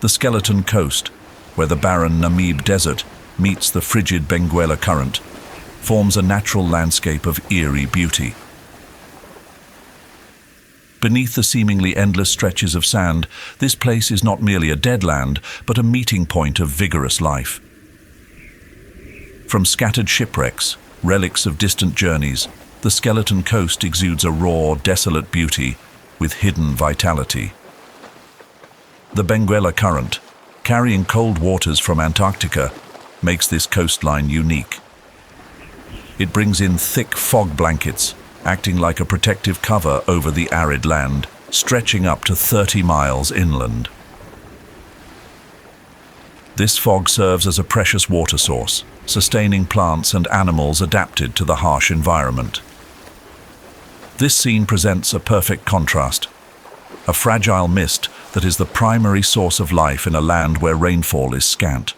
The Skeleton Coast, where the barren Namib Desert meets the frigid Benguela Current, forms a natural landscape of eerie beauty. Beneath the seemingly endless stretches of sand, this place is not merely a dead land, but a meeting point of vigorous life. From scattered shipwrecks, relics of distant journeys, the Skeleton Coast exudes a raw, desolate beauty with hidden vitality. The Benguela Current, carrying cold waters from Antarctica, makes this coastline unique. It brings in thick fog blankets, acting like a protective cover over the arid land, stretching up to 30 miles inland. This fog serves as a precious water source, sustaining plants and animals adapted to the harsh environment. This scene presents a perfect contrast. A fragile mist that is the primary source of life in a land where rainfall is scant.